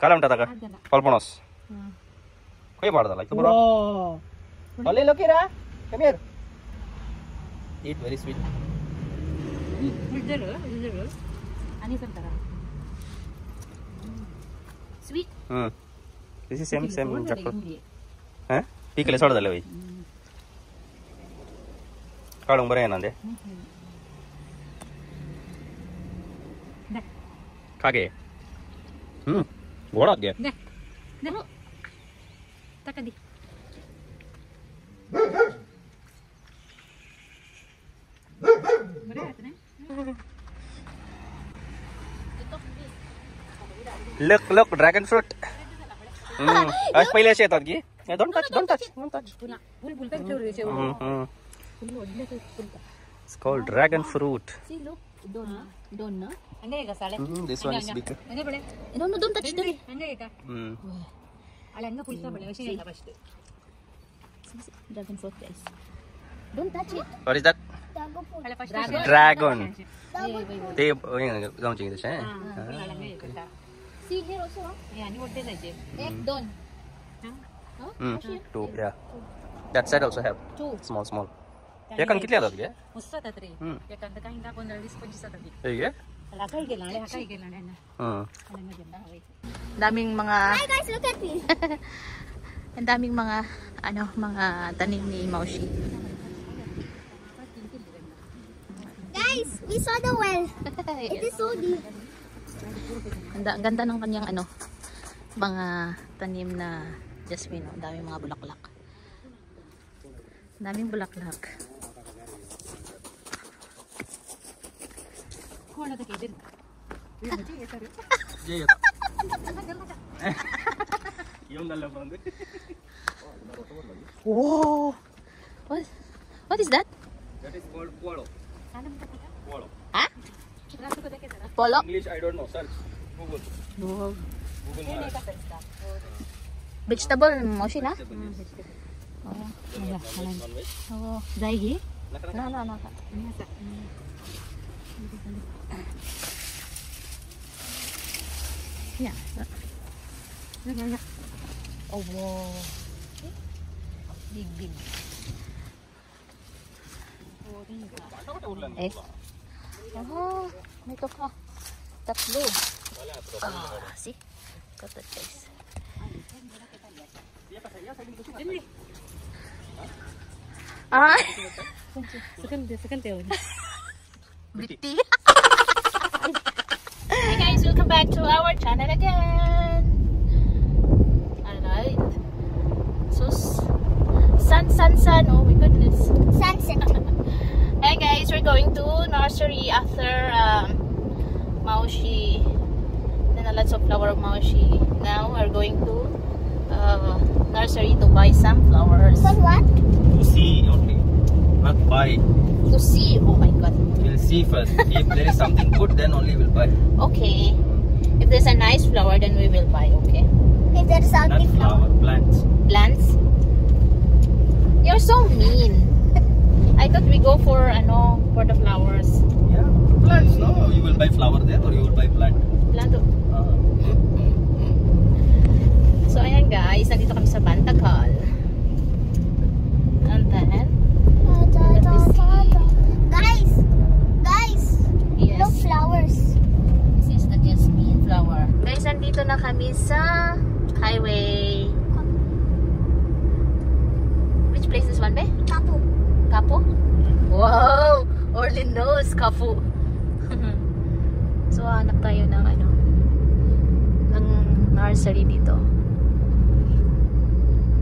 काय म्हणतात का फळपणस काही पाडताला इथं बरोबर हल्ले लोक रा come here it very sweet आणि संतरा sweet this is same jackfruit हां पिकले सोड झाले भाई काढून बरं येणार ते कागे गोडात घ्या कधी look dragon fruit आज पहिले असे येतात की don't touch it's called dragon fruit this one is bigger don't touch dragon fruit guys don't touch it what is that dragon ते गावची तसे see here also आणि मोठे जायचे एक दोन two yeah that side also have two small एकान किती आतात गे मस्त रे एकांत काही 15-20-25 आतात हे गे काही गेला आणि काही गेला ना daming mga hi guys look at me ang daming mga mga tanim ni Maushi. Guys, we saw the well. It is so deep. Ang ganda ng kanyang mga tanim na jasmine, ang daming mga bulaklak. Daming bulaklak. Whoa! What is that? that is called polo Huh? Polo? English I don't know search Google Wow. Google Vegetable, Maushi na? Oh, dahil No. Yeah. Oh, wow. Big. Oh, ito ka. Tatlo. See? Got that face. second tayo. Bitty. Hey guys, welcome back to our channel again. Alright. So, sun. Oh my goodness. Sunset. Hey guys, we're going to nursery after Maushi. Then lots of flower of Maushi. Now we're going to nursery to buy some flowers. For what? to see only not buy To see. Oh my god. we'll see first if there is something good then only we'll buy Okay. If there's a nice flower, then we will buy. Okay. If there is not ugly flower. plants Plants. You're so mean. I thought we go for the flowers. yeah plants no you will buy flower there or you will buy plant Plant. So ayan guys, nandito kami sa Bantagal. And then Guys, yes, look flowers. this is the jasmine flower. Guys, nandito na kami sa highway. Which place is one, be? Kapo? Wow! Orly knows Kapo. So hanap tayo ng ng nursery dito.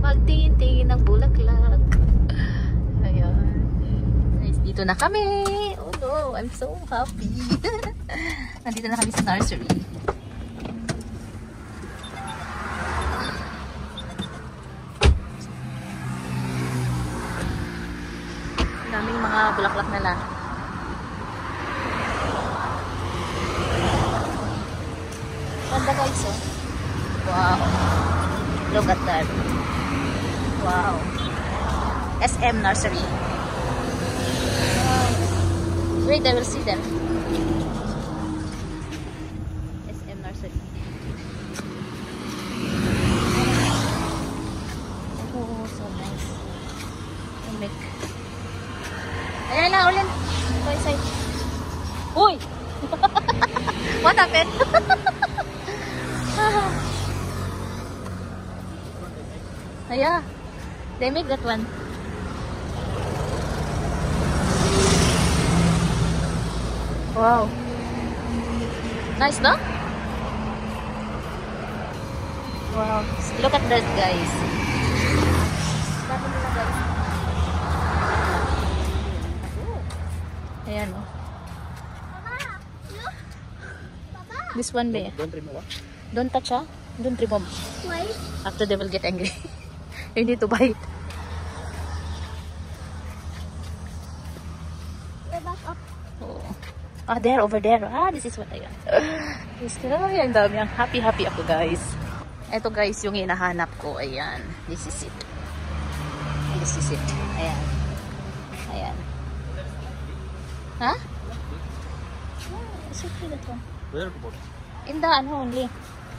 Magtingin-tingin ng bulaklak. Ayan. Nice, dito na kami. Oh no, I'm so happy. Nandito na kami sa nursery. Daming mga bulaklak nila. Ganda guys, oh. Wow. Look at that. Wow. SM Nursery. Wow. Wait, I will see them. SM Nursery. Ayan na, ulit. Toy side. Uy! What happened? Ayan. They make that one. Wow. Nice, no? Wow. Look at that, guys. Dami nila, guys. Ayan, oh. Mama, look. Papa. This one, be. Don't remove. Don't touch, ah. Don't remove. Why? After they will get angry. You need to bite. Go back up. Oh. Ah, there, over there. Ah, this is what I want. Ay, ang dami. Ang happy ako, guys. Ito, guys, yung hinahanap ko. Ayan. This is it. This is it. Ayan. Ayan. Ha? It's okay, that one. Where to put? In the, only.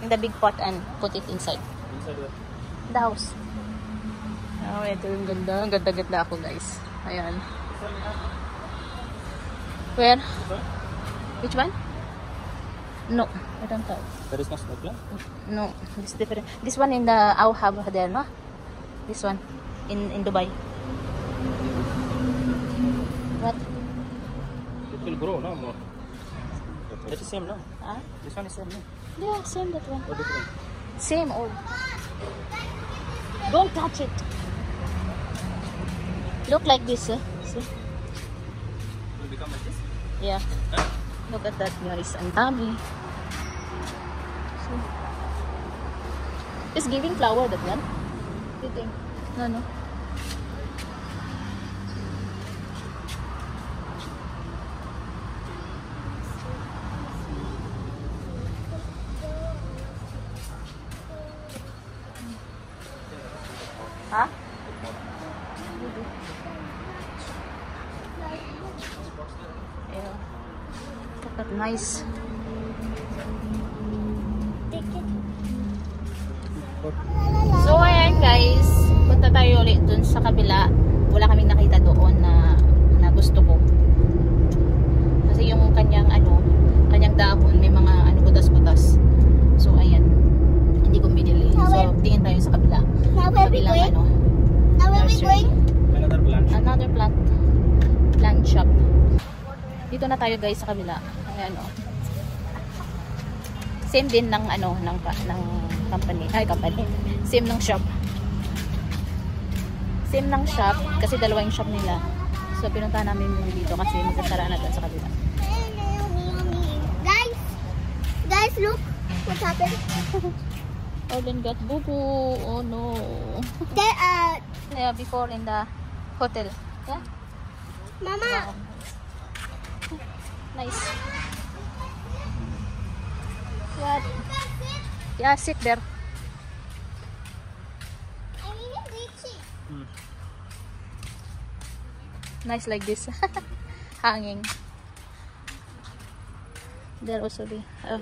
In the big pot and put it inside. Inside where? The house. Oh, ito yung ganda. Ang ganda-ganda ako, guys. Ayan. Where? Which one? No, I don't have. There is no snake plant? No, it's different. This one in the I'll have there, no? This one in Dubai. What? It will grow, no? More. That is same, no? Ah? This one is same, no? Yeah, same that one. Or different? Same old. Don't touch it. Look like this, see? Will become like this? Yeah. Look at that, guys. Ang dami. See? It's giving flower, that one. What do you think? No. Ha? Yeah. Look at nice. Take it. So ayan, guys, punta tayo ulit dun sa kabila. Wala kaming nakita doon na gusto ko. Kasi yung kanyang dahon may mga butas-butas. So ayan, hindi ko binili. So tingin tayo sa kabila. Now where we Kabilang going? Now where we nursery. going? Another plant. Another plant shop. Dito na tayo, guys, sa kabila. Ayan, oh. Same din ng ng company. Same ng shop. Same ng shop kasi dalawa yung shop nila. So pinuntahan namin dito kasi magsasara na doon sa kabila. Guys, look what happened. Olin got boo-boo. Oh no. There, Yeah, before in the hotel. Yeah? Mama. Nice. What? Yeah, sit there. I need a reaching. Nice like this. Hanging. There also be. Oh.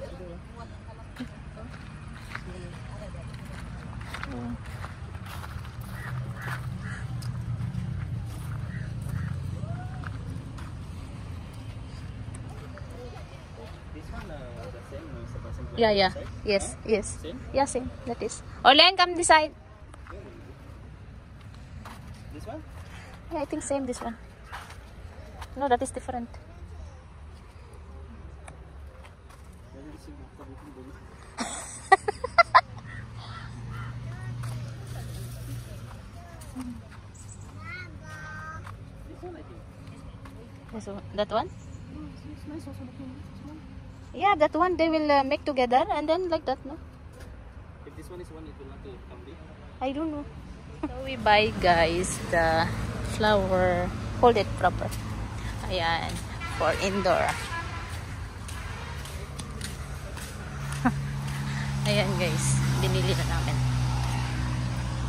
This one, the same, same plant. Yeah. Inside? Yes. Same? Yeah, same. That is. Olen, come this side. This one? Yeah, I think same this one. No, that is different. That one? Yeah, that one they will make together and then like that, no? If this one is one, it will not come big. I don't know. So we buy, guys, the flower. Hold it proper. Ayan, for indoor. Ayan, guys, binili na namin.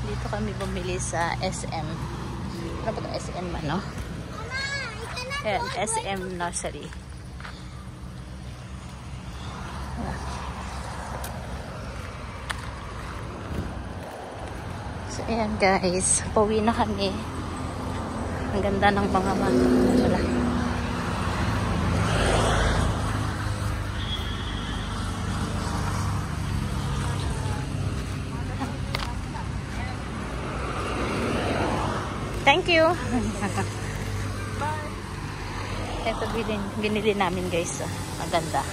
Dito kami bumili sa SM. Ano ba ito? SM, ano? Ayan, SM Nursery. So, ayan, guys. Pauwi na kami. Ang ganda ng mga wala. Thank you. Ito binili namin guys. Ang ganda.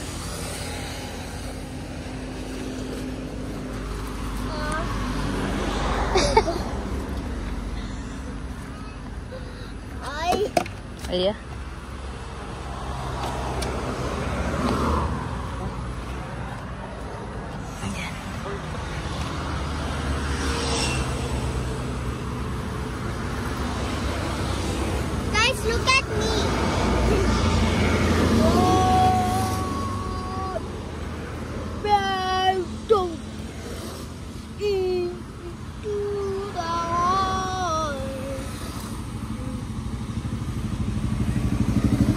Ayan. Ayan. Guys, look at me.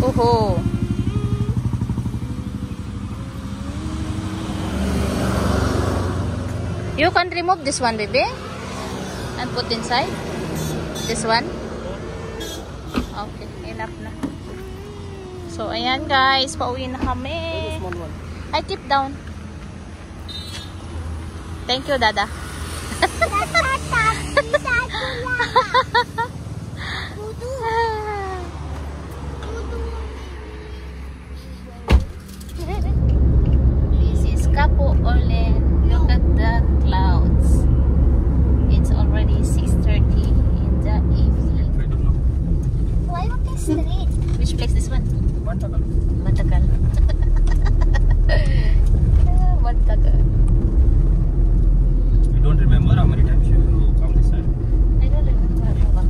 Oho. You can remove this one, baby, and put inside this one. Okay, enough na. So, ayan guys, pauwi na kami. I keep down. Thank you, Dada. This is Capo Orlen. Look at the clouds. It's already 6:30 in the evening. Why not this straight? Which place this one? Bantagal. Bantagal. Bantagal. You don't remember how many times you come this side? I don't remember.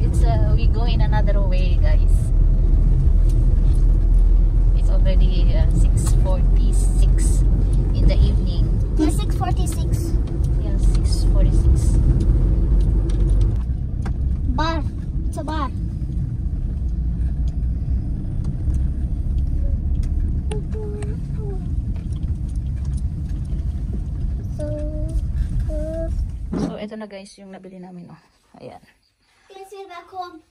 It's we go in another way, guys. It's already 6:46 in the evening. It's 6:46. Yeah, 6:46. Bar. It's a bar. So, ito na guys yung nabili namin. Oh. Ayan. Yes, we're back home.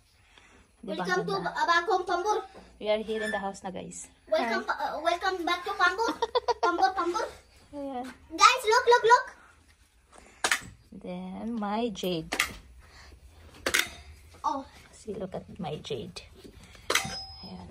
Diba, Welcome to ganda? back home, Pambur. We are here in the house na guys. Welcome, welcome back to Pambur. Pambur. Ayan. Guys, look. Then, my jade. Oh, See, look at my jade. Ayan.